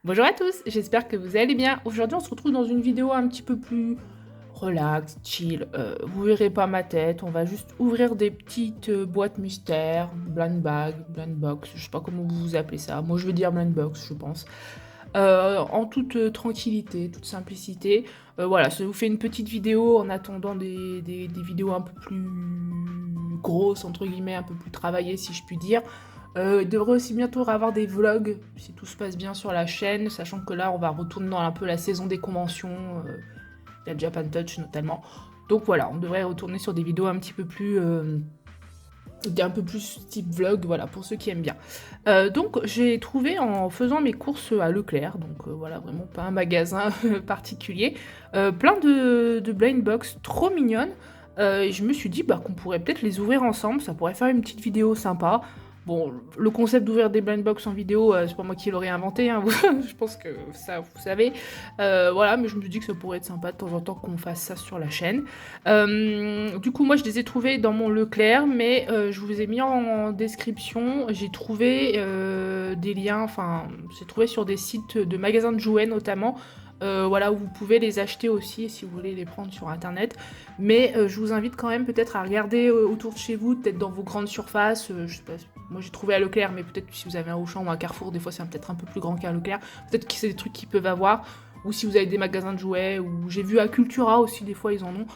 Bonjour à tous, j'espère que vous allez bien. Aujourd'hui, on se retrouve dans une vidéo un petit peu plus relax, chill. Vous verrez pas ma tête, on va juste ouvrir des petites boîtes mystères, blind bag, blind box, je sais pas comment vous appelez ça. Moi, je veux dire blind box, je pense. En toute tranquillité, toute simplicité. Voilà, ça vous fait une petite vidéo en attendant des vidéos un peu plus grosses, entre guillemets, un peu plus travaillées, si je puis dire. Il devrait aussi bientôt avoir des vlogs, si tout se passe bien sur la chaîne, sachant que là, on va retourner dans un peu la saison des conventions. Il y a Japan Touch notamment. Donc voilà, on devrait retourner sur des vidéos un peu plus type vlog, voilà, pour ceux qui aiment bien. Donc j'ai trouvé en faisant mes courses à Leclerc, donc voilà, vraiment pas un magasin particulier, plein de blind box trop mignonnes. Et je me suis dit qu'on pourrait peut-être les ouvrir ensemble, ça pourrait faire une petite vidéo sympa. Bon, le concept d'ouvrir des blind box en vidéo, c'est pas moi qui l'aurais inventé, hein, je pense que ça, vous savez. Voilà, mais je me suis dit que ça pourrait être sympa de temps en temps qu'on fasse ça sur la chaîne. Du coup, moi, je les ai trouvés dans mon Leclerc, mais je vous ai mis en description. J'ai trouvé des liens, enfin, j'ai trouvé sur des sites de magasins de jouets notamment. Voilà, où vous pouvez les acheter aussi si vous voulez les prendre sur internet. Mais je vous invite quand même peut-être à regarder autour de chez vous, peut-être dans vos grandes surfaces. Je sais pas, moi j'ai trouvé à Leclerc, mais peut-être que si vous avez un Auchan ou un Carrefour, des fois c'est peut-être un peu plus grand qu'un Leclerc. Peut-être que c'est des trucs qu'ils peuvent avoir. Ou si vous avez des magasins de jouets, ou j'ai vu à Cultura aussi, des fois ils en ont.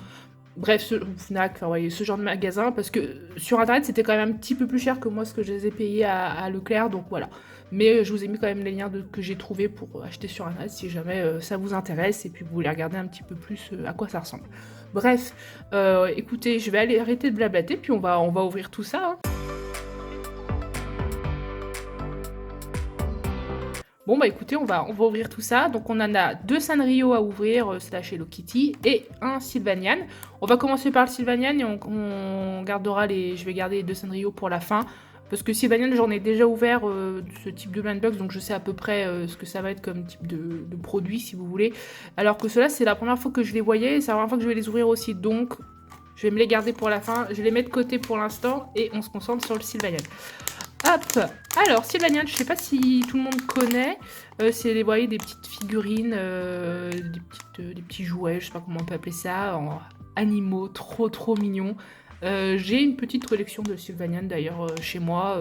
Bref, Fnac, enfin, voyez, ce genre de magasin, parce que sur internet c'était quand même un petit peu plus cher que moi ce que je les ai payés à Leclerc, donc voilà. Mais je vous ai mis quand même les liens que j'ai trouvés pour acheter sur internet si jamais ça vous intéresse et puis vous voulez regarder un petit peu plus à quoi ça ressemble. Bref, écoutez, je vais aller arrêter de blablater, puis on va ouvrir tout ça, hein. Bon bah écoutez, on va ouvrir tout ça. Donc on en a deux Sanrio à ouvrir, slash Hello Kitty, et un Sylvanian. On va commencer par le Sylvanian et on gardera je vais garder les deux Sanrio pour la fin. Parce que Sylvanian, j'en ai déjà ouvert ce type de blind box, donc je sais à peu près ce que ça va être comme type de produit, si vous voulez. Alors que ceux-là, c'est la première fois que je les voyais, et c'est la première fois que je vais les ouvrir aussi. Donc je vais me les garder pour la fin, je vais les mettre de côté pour l'instant, et on se concentre sur le Sylvanian. Hop. Alors, Sylvanian, je sais pas si tout le monde connaît. C'est, vous voyez, des petites figurines, des petits jouets, je sais pas comment on peut appeler ça, en animaux trop mignons. J'ai une petite collection de Sylvanian d'ailleurs chez moi,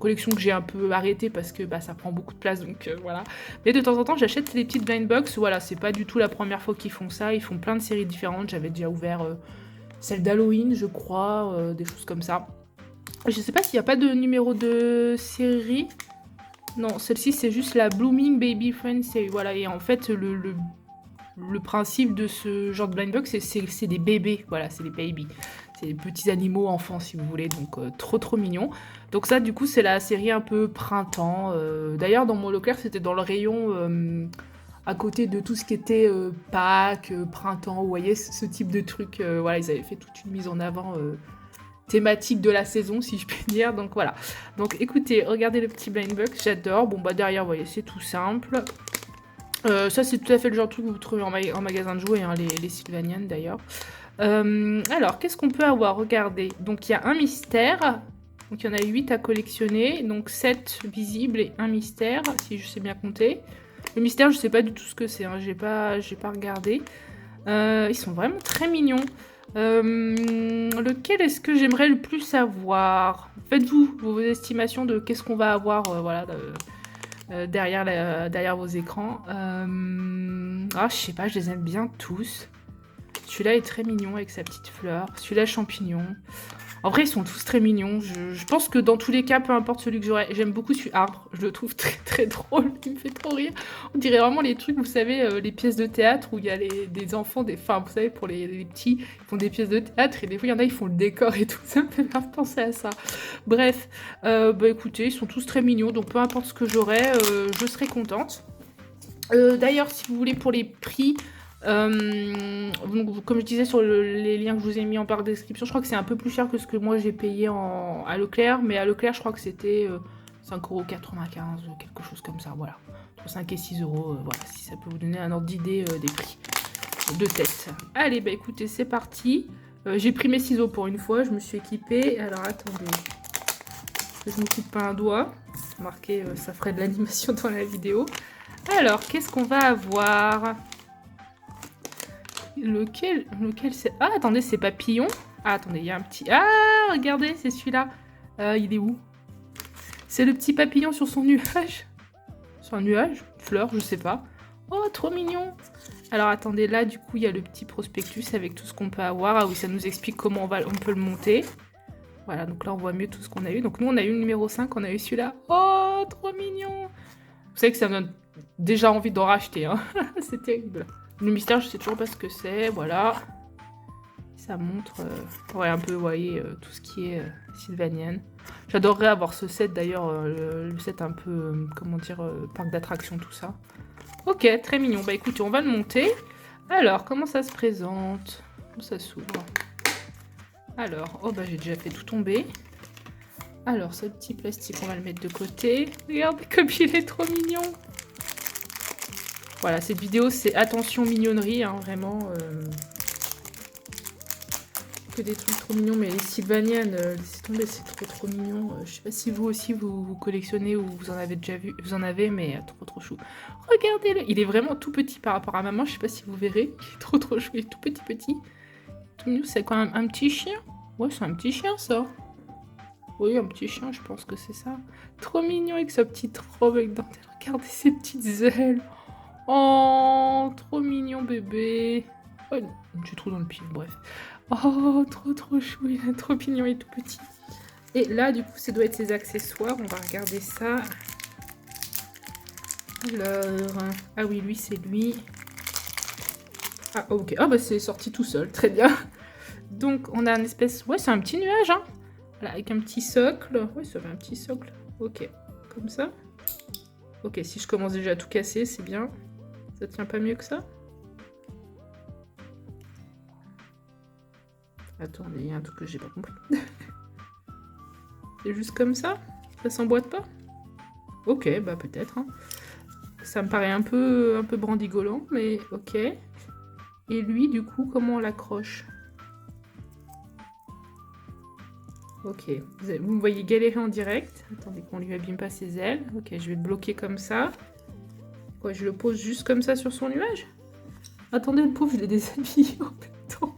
collection que j'ai un peu arrêtée parce que ça prend beaucoup de place, donc voilà. Mais de temps en temps, j'achète des petites blind box. Voilà, c'est pas du tout la première fois qu'ils font ça. Ils font plein de séries différentes. J'avais déjà ouvert celle d'Halloween, je crois, des choses comme ça. Je sais pas s'il n'y a pas de numéro de série. Non, celle-ci c'est juste la Blooming Baby Friends. Et voilà, et en fait, le principe de ce genre de blind box, c'est des bébés. Voilà, c'est des babies. C'est des petits animaux enfants, si vous voulez. Donc, trop mignon. Donc, ça, du coup, c'est la série un peu printemps. D'ailleurs, dans mon Leclerc, c'était dans le rayon. À côté de tout ce qui était Pâques, printemps, vous voyez, ce type de truc. Voilà, ils avaient fait toute une mise en avant thématique de la saison, si je puis dire. Donc voilà. Donc écoutez, regardez le petit blind box, j'adore. Bon bah derrière, vous voyez, c'est tout simple. Ça c'est tout à fait le genre de truc que vous trouvez en magasin de jouets, hein, les Sylvanian d'ailleurs. Alors, qu'est-ce qu'on peut avoir? Regardez. Donc il y a un mystère. Donc il y en a 8 à collectionner. Donc 7 visibles et un mystère, si je sais bien compter. Le mystère, je sais pas du tout ce que c'est, hein. J'ai pas regardé. Ils sont vraiment très mignons. Lequel est-ce que j'aimerais le plus avoir? Faites-vous vos estimations de qu'est-ce qu'on va avoir voilà, derrière vos écrans. Ah, je sais pas, je les aime bien tous. Celui-là est très mignon avec sa petite fleur. Celui-là, champignon. En vrai, ils sont tous très mignons. Je pense que dans tous les cas, peu importe celui que j'aurai, j'aime beaucoup celui arbre. Je le trouve très drôle. Il me fait trop rire. On dirait vraiment les trucs, vous savez, les pièces de théâtre où il y a des enfants, enfin, vous savez, pour les petits, ils font des pièces de théâtre et des fois, il y en a, ils font le décor et tout. Ça me fait grave penser à ça. Bref, écoutez, ils sont tous très mignons. Donc, peu importe ce que j'aurai, je serai contente. D'ailleurs, si vous voulez, pour les prix. Donc, comme je disais sur les liens que je vous ai mis en barre de description, je crois que c'est un peu plus cher que ce que moi j'ai payé à Leclerc, mais à Leclerc je crois que c'était 5,95 €, quelque chose comme ça, voilà. Entre 5 et 6 euros, voilà, si ça peut vous donner un ordre d'idée des prix de tête. Allez, bah écoutez, c'est parti. J'ai pris mes ciseaux pour une fois, je me suis équipée. Alors attendez, que je me coupe pas un doigt. Marqué, ça ferait de l'animation dans la vidéo. Alors, qu'est-ce qu'on va avoir? Lequel c'est... Ah, attendez, c'est papillon. Ah, attendez, il y a un petit... Ah, regardez, c'est celui-là. Il est où? C'est le petit papillon sur son nuage. Sur un nuage? Fleur, je sais pas. Oh, trop mignon. Alors, attendez, là, du coup, il y a le petit prospectus avec tout ce qu'on peut avoir. Ah oui, ça nous explique comment on peut le monter. Voilà, donc là, on voit mieux tout ce qu'on a eu. Donc, nous, on a eu le numéro 5, on a eu celui-là. Oh, trop mignon. Vous savez que ça me donne déjà envie d'en racheter. Hein. C'est terrible. Le mystère, je sais toujours pas ce que c'est. Voilà. Ça montre ouais, un peu, vous voyez, tout ce qui est Sylvanian. J'adorerais avoir ce set, d'ailleurs, le set un peu, comment dire, parc d'attractions, tout ça. Ok, très mignon. Bah écoutez, on va le monter. Alors, comment ça se présente? Comment ça s'ouvre? Alors, oh bah j'ai déjà fait tout tomber. Alors, ce petit plastique, on va le mettre de côté. Regardez comme il est trop mignon. Voilà, cette vidéo, c'est attention mignonnerie, hein, vraiment. Que des trucs trop mignons, mais les Sylvanian, laissez tomber, c'est trop mignon. Je sais pas si vous aussi, vous collectionnez ou vous en avez déjà vu. Vous en avez, mais trop chou. Regardez-le, il est vraiment tout petit par rapport à maman, je sais pas si vous verrez. Il est trop chou, il est tout petit. Tout mignon, c'est quand même un petit chien. Ouais, c'est un petit chien, ça. Oui, un petit chien, je pense que c'est ça. Trop mignon avec sa petite robe avec dentelle. Regardez ses petites ailes. Oh, trop mignon bébé. Oh, j'ai trop dans le pied, bref. Oh, trop chou, il est trop mignon et tout petit. Et là, du coup, ça doit être ses accessoires. On va regarder ça. Alors, ah oui, lui, c'est lui. Ah, ok. Ah, bah, c'est sorti tout seul. Très bien. Donc, on a un espèce... Ouais, c'est un petit nuage, hein. Voilà, avec un petit socle. Ouais, ça fait un petit socle. Ok. Comme ça. Ok, si je commence déjà à tout casser, c'est bien. Ça tient pas mieux que ça? Attendez, il y a un truc que j'ai pas compris. C'est juste comme ça? Ça s'emboîte pas? Ok, bah peut-être. Hein. Ça me paraît un peu brandigolant, mais ok. Et lui, du coup, comment on l'accroche? Ok, vous me voyez galérer en direct. Attendez qu'on lui abîme pas ses ailes. Ok, je vais le bloquer comme ça. Ouais, je le pose juste comme ça sur son nuage? Attendez, le pauvre, je l'ai déshabillé en même temps.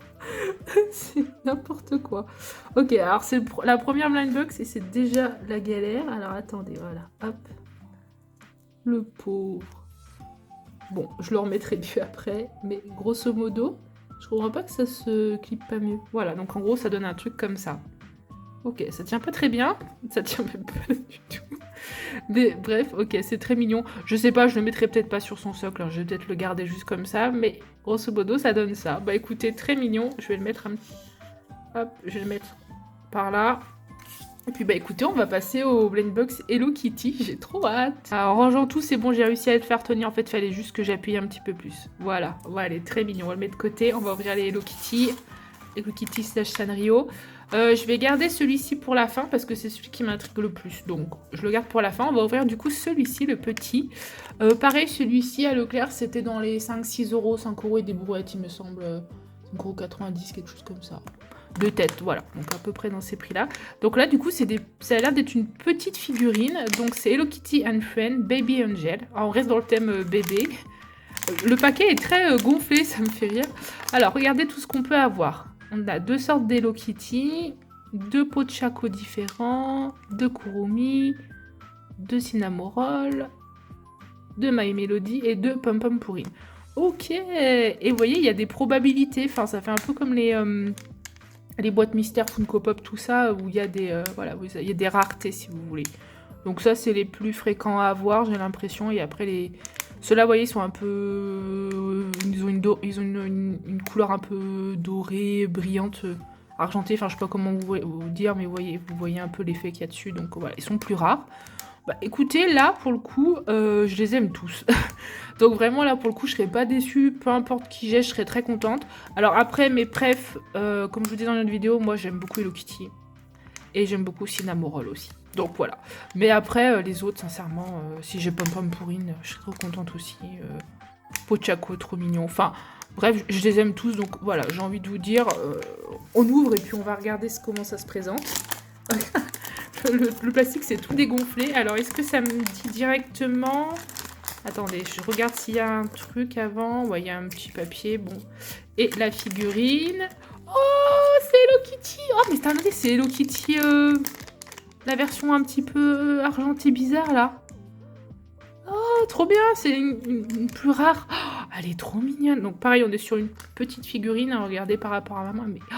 C'est n'importe quoi. Ok, alors c'est la première blind box et c'est déjà la galère. Alors attendez, voilà, hop. Le pauvre. Bon, je le remettrai mieux après, mais grosso modo, je comprends pas que ça se clippe pas mieux. Voilà, donc en gros, ça donne un truc comme ça. Ok, ça tient pas très bien, ça tient même pas du tout. Mais bref, ok, c'est très mignon. Je sais pas, je le mettrai peut-être pas sur son socle, hein. Je vais peut-être le garder juste comme ça, mais grosso modo, ça donne ça. Bah écoutez, très mignon. Je vais le mettre hop, je vais le mettre par là. Et puis bah écoutez, on va passer au blind box Hello Kitty, j'ai trop hâte. Alors, en rangeant tout, c'est bon, j'ai réussi à le faire tenir. En fait, fallait juste que j'appuie un petit peu plus. Voilà, elle est très mignon. On va le mettre de côté, on va ouvrir les Hello Kitty. Hello Kitty / Sanrio. Je vais garder celui-ci pour la fin parce que c'est celui qui m'intrigue le plus. Donc, je le garde pour la fin. On va ouvrir du coup celui-ci, le petit. Pareil, celui-ci à Leclerc, c'était dans les 5-6 euros, 5 euros et des brouettes, il me semble. 5,90 €, quelque chose comme ça. De tête, voilà. Donc, à peu près dans ces prix-là. Donc là, du coup, ça a l'air d'être une petite figurine. Donc, c'est Hello Kitty and Friend, Baby Angel. Alors, on reste dans le thème bébé. Le paquet est très gonflé, ça me fait rire. Alors, regardez tout ce qu'on peut avoir. On a 2 sortes d'Hello Kitty, 2 pots de Chaco différents, 2 Kurumi, 2 Cinnamoroll, 2 My Melody et 2 Pom Pom Pourrine. Ok, et vous voyez, il y a des probabilités, enfin ça fait un peu comme les boîtes mystères Funko Pop, tout ça, où il y a des, voilà, il y a des raretés si vous voulez. Donc ça, c'est les plus fréquents à avoir, j'ai l'impression, et après les... Ceux-là, vous voyez, ils sont un peu... Ils ont une couleur un peu dorée, brillante, argentée. Enfin, je sais pas comment vous dire, mais vous voyez un peu l'effet qu'il y a dessus. Donc voilà, ils sont plus rares. Bah écoutez, là, pour le coup, je les aime tous. Donc vraiment, là, pour le coup, je serais pas déçue. Peu importe qui j'ai, je serais très contente. Alors après, mes prefs, comme je vous dis dans une vidéo, moi, j'aime beaucoup Hello Kitty. Et j'aime beaucoup Cinnamoroll aussi. Donc voilà. Mais après, les autres, sincèrement, si j'ai Pom Pom Pourrine, je serais trop contente aussi. Pochaco, trop mignon. Enfin, bref, je les aime tous. Donc voilà, j'ai envie de vous dire, on ouvre et puis on va regarder comment ça se présente. le plastique, c'est tout dégonflé. Alors, est-ce que ça me dit directement... Attendez, je regarde s'il y a un truc avant. Ouais, il y a un petit papier, bon. Et la figurine. Oh, c'est Hello Kitty. Oh, mais attendez, c'est Hello Kitty, la version un petit peu argentée bizarre, là. Oh, trop bien, c'est une plus rare. Oh, elle est trop mignonne. Donc pareil, on est sur une petite figurine, hein, regardez par rapport à ma main, mais oh,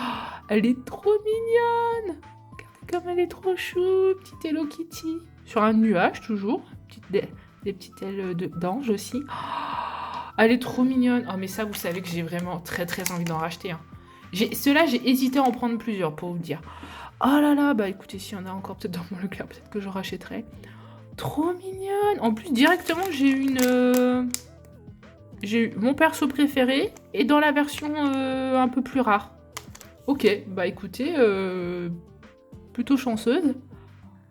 elle est trop mignonne. Regardez comme elle est trop chou, petite Hello Kitty. Sur un nuage, toujours. Des petites ailes d'ange aussi. Oh, elle est trop mignonne. Oh, mais ça, vous savez que j'ai vraiment très très envie d'en racheter. Hein. Ceux-là, j'ai hésité à en prendre plusieurs, pour vous dire. Oh là là, bah écoutez, s'il y en a encore peut-être dans mon Leclerc, peut-être que je rachèterai. Trop mignonne. En plus, directement, j'ai eu mon perso préféré et dans la version un peu plus rare. Ok, bah écoutez, plutôt chanceuse.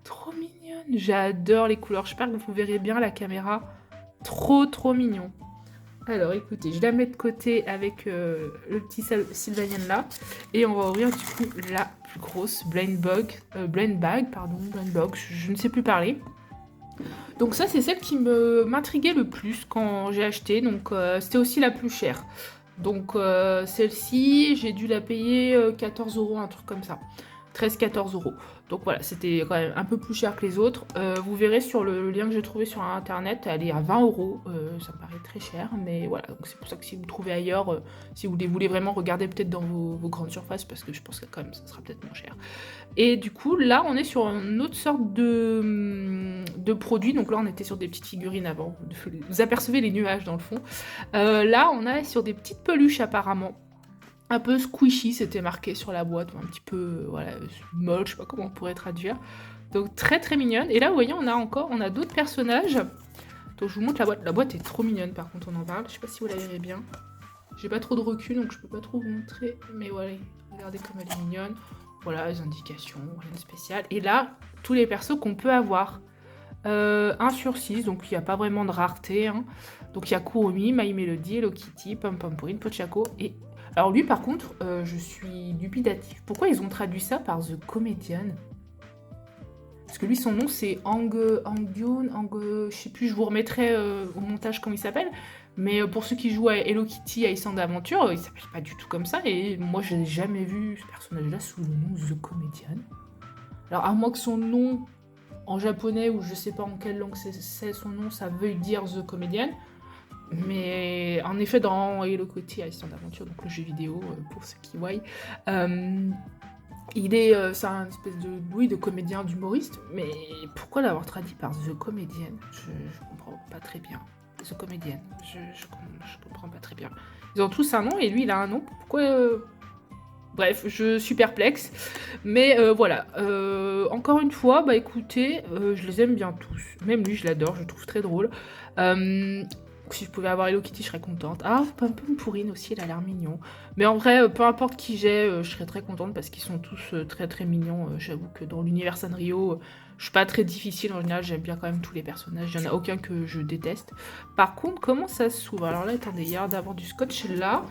Trop mignonne. J'adore les couleurs. J'espère que vous verrez bien la caméra. Trop, trop mignon. Alors écoutez, je la mets de côté avec le petit Sylvanian là. Et on va ouvrir du coup la plus grosse Blind Bag, je ne sais plus parler. Donc ça, c'est celle qui m'intriguait le plus quand j'ai acheté. Donc c'était aussi la plus chère. Donc celle-ci, j'ai dû la payer 14 €, un truc comme ça. 13-14 €. Donc voilà, c'était quand même un peu plus cher que les autres. Vous verrez sur le lien que j'ai trouvé sur internet, elle est à 20 €. Ça me paraît très cher, mais voilà. Donc c'est pour ça que si vous trouvez ailleurs, si vous voulez vraiment regarder peut-être dans vos grandes surfaces, parce que je pense que quand même ça sera peut-être moins cher. Et du coup, là, on est sur une autre sorte de produit. Donc là, on était sur des petites figurines avant. Vous apercevez les nuages dans le fond. Là, on est sur des petites peluches apparemment. Un peu squishy, c'était marqué sur la boîte, un petit peu voilà, molle, je sais pas comment on pourrait traduire. Donc très très mignonne. Et là, vous voyez, on a d'autres personnages. Donc je vous montre la boîte. La boîte est trop mignonne, par contre, on en parle. Je sais pas si vous la verrez bien. J'ai pas trop de recul, donc je peux pas trop vous montrer. Mais voilà, regardez comme elle est mignonne. Voilà, les indications, rien de spécial. Et là, tous les persos qu'on peut avoir. 1 sur 6, donc il n'y a pas vraiment de rareté. Hein. Donc il y a Kuromi, My Melody, Hello Kitty, Pom Pom Pourrine, Pochako et... Alors lui par contre, je suis dubitatif. Pourquoi ils ont traduit ça par The Comedian? Parce que lui son nom c'est Angyon, je sais plus, je vous remettrai au montage comment il s'appelle. Mais pour ceux qui jouent à Hello Kitty, à Island d'Aventure, il s'appelle pas du tout comme ça. Et moi je n'ai jamais vu ce personnage-là sous le nom The Comedian. Alors à moins que son nom... en japonais, ou je sais pas en quelle langue c'est son nom, ça veut dire The Comedian. Mais en effet, dans Hello Kitty, Island d'Aventure, donc le jeu vidéo, pour ceux qui voient, c'est un espèce de comédien, d'humoriste. Mais pourquoi l'avoir traduit par The Comedian? Je comprends pas très bien. The Comedian, je comprends pas très bien. Ils ont tous un nom et lui il a un nom. Pourquoi Bref, je suis perplexe. Mais voilà. Encore une fois, bah écoutez, je les aime bien tous. Même lui, je l'adore, je le trouve très drôle. Si je pouvais avoir Hello Kitty, je serais contente. Ah, Pom Pom Pourrine aussi, il a l'air mignon. Mais en vrai, peu importe qui j'ai, je serais très contente parce qu'ils sont tous très très mignons. J'avoue que dans l'univers Sanrio, je suis pas très difficile en général, j'aime bien quand même tous les personnages. Il n'y en a aucun que je déteste. Par contre, comment ça s'ouvre? Alors là, attendez, il y a l'air d'avoir du scotch là.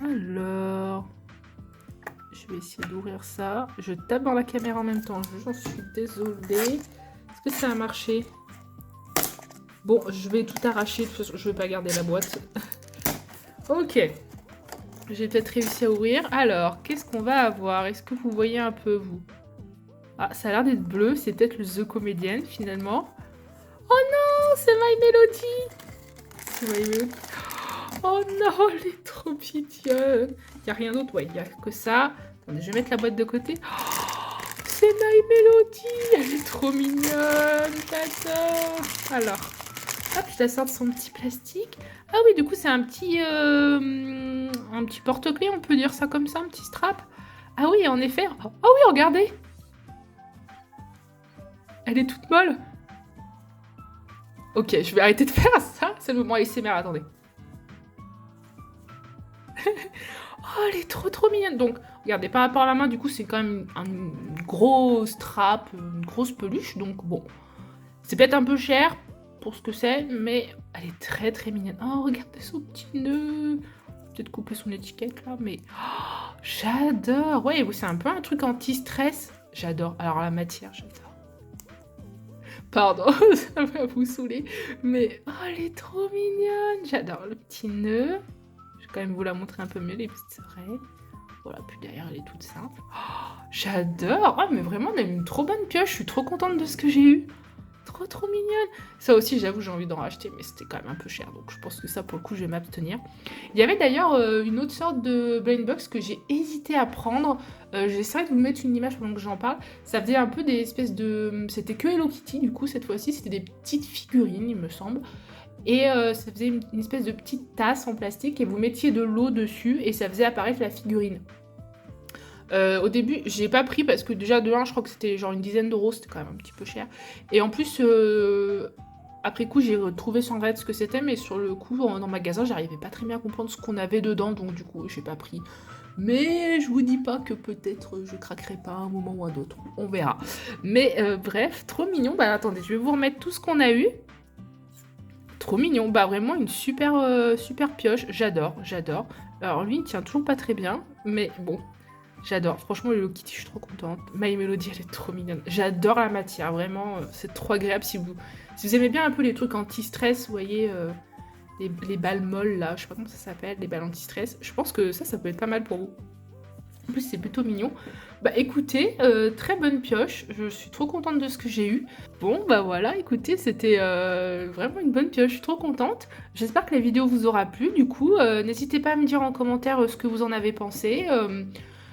Alors, je vais essayer d'ouvrir ça. Je tape dans la caméra en même temps. J'en suis désolée. Est-ce que ça a marché? Bon, je vais tout arracher. De toute façon, je vais pas garder la boîte. Ok. J'ai peut-être réussi à ouvrir. Alors, qu'est-ce qu'on va avoir? Est-ce que vous voyez un peu, vous? Ah, ça a l'air d'être bleu. C'est peut-être le The Comedian, finalement. Oh non, c'est My Melody. C'est My Melody. Oh non, elle est trop mignonne. Il n'y a rien d'autre, ouais, il n'y a que ça. Attendez, je vais mettre la boîte de côté. Oh, c'est My Melody. Elle est trop mignonne, j'adore. Alors, hop, je la sors de son petit plastique. Ah oui, du coup, c'est un petit porte-clés, on peut dire ça comme ça, un petit strap. Ah oui, en effet. Oh oui, regardez. Elle est toute molle. Ok, je vais arrêter de faire ça. C'est le moment ASMR, attendez. Oh, elle est trop trop mignonne. Donc, regardez, par rapport à la main, du coup, c'est quand même une grosse trappe, une grosse peluche. Donc, bon, c'est peut-être un peu cher pour ce que c'est, mais elle est très très mignonne. Oh, regardez son petit nœud. Peut-être couper son étiquette là, mais oh, j'adore. Ouais, c'est un peu un truc anti-stress. J'adore. Alors, la matière, j'adore. Pardon, ça va vous saouler. Mais, oh, elle est trop mignonne. J'adore le petit nœud. Je vais quand même vous la montrer un peu mieux, les petites oreilles. Voilà, puis derrière, elle est toute simple. Oh, j'adore. Oh, mais vraiment, on a une trop bonne pioche. Je suis trop contente de ce que j'ai eu. Trop mignonne. Ça aussi, j'avoue, j'ai envie d'en racheter, mais c'était quand même un peu cher. Donc, je pense que ça, pour le coup, je vais m'abstenir. Il y avait d'ailleurs une autre sorte de blind box que j'ai hésité à prendre. J'essaierai de vous mettre une image pendant que j'en parle. Ça faisait un peu des espèces de... C'était que Hello Kitty, du coup, cette fois-ci. C'était des petites figurines, il me semble. Et ça faisait une espèce de petite tasse en plastique et vous mettiez de l'eau dessus et ça faisait apparaître la figurine. Au début, j'ai pas pris parce que déjà de 1, je crois que c'était genre une dizaine d'euros, c'était quand même un petit peu cher. Et en plus, après coup, j'ai retrouvé sur internet ce que c'était, mais sur le coup, dans le magasin, j'arrivais pas très bien à comprendre ce qu'on avait dedans, donc du coup, j'ai pas pris. Mais je vous dis pas que peut-être je craquerai pas à un moment ou à un autre, on verra. Mais bref, trop mignon. Bah attendez, je vais vous remettre tout ce qu'on a eu. Trop mignon, bah vraiment une super, super pioche, j'adore. Alors lui, il tient toujours pas très bien, mais bon, j'adore. Franchement, le Hello Kitty, je suis trop contente. My Melody, elle est trop mignonne. J'adore la matière, vraiment, c'est trop agréable. Si vous aimez bien un peu les trucs anti-stress, vous voyez, les balles molles là, je sais pas comment ça s'appelle, les balles anti-stress, je pense que ça peut être pas mal pour vous. En plus, c'est plutôt mignon. Bah écoutez, très bonne pioche. Je suis trop contente de ce que j'ai eu. Bon, bah voilà, écoutez, c'était vraiment une bonne pioche. Je suis trop contente. J'espère que la vidéo vous aura plu. Du coup, n'hésitez pas à me dire en commentaire ce que vous en avez pensé.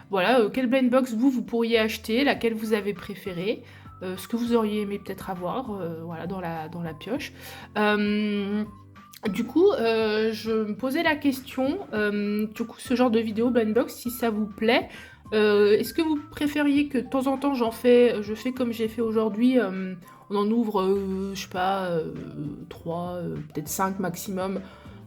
Voilà, quelle blind box vous pourriez acheter, laquelle vous avez préférée. Ce que vous auriez aimé peut-être avoir voilà, dans la pioche. Du coup, je me posais la question, du coup, ce genre de vidéo blind box, si ça vous plaît, est-ce que vous préfériez que de temps en temps je fais comme j'ai fait aujourd'hui, on en ouvre, je sais pas, 3, peut-être 5 maximum,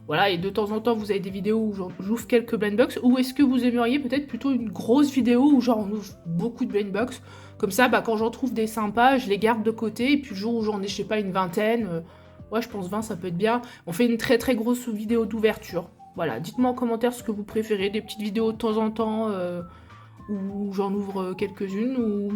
voilà, et de temps en temps vous avez des vidéos où j'ouvre quelques blind box, ou est-ce que vous aimeriez peut-être plutôt une grosse vidéo où genre on ouvre beaucoup de blind box, comme ça, bah, quand j'en trouve des sympas, je les garde de côté, et puis le jour où j'en ai, je sais pas, une vingtaine, ouais, je pense 20, ça peut être bien. On fait une très grosse vidéo d'ouverture. Voilà, dites-moi en commentaire ce que vous préférez, des petites vidéos de temps en temps où j'en ouvre quelques-unes, ou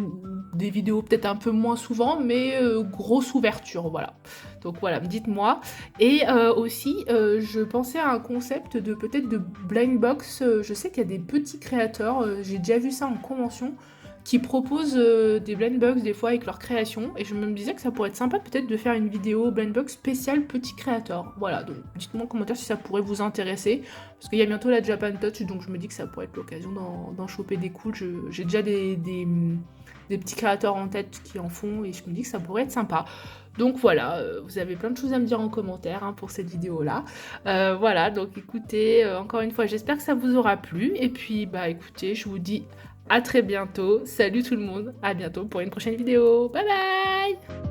des vidéos peut-être un peu moins souvent, mais grosse ouverture, voilà. Donc voilà, dites-moi. Et aussi, je pensais à un concept de peut-être de blind box. Je sais qu'il y a des petits créateurs, j'ai déjà vu ça en convention, qui proposent des blind box des fois avec leur création, et je me disais que ça pourrait être sympa peut-être de faire une vidéo blind box spéciale petit créateur. Voilà, donc dites-moi en commentaire si ça pourrait vous intéresser, parce qu'il y a bientôt la Japan Touch, donc je me dis que ça pourrait être l'occasion d'en choper des cools. J'ai déjà des petits créateurs en tête qui en font, et je me dis que ça pourrait être sympa. Donc voilà, vous avez plein de choses à me dire en commentaire pour cette vidéo-là. Voilà, donc écoutez, encore une fois, j'espère que ça vous aura plu, et puis bah écoutez, je vous dis à très bientôt. Salut tout le monde. À bientôt pour une prochaine vidéo. Bye bye!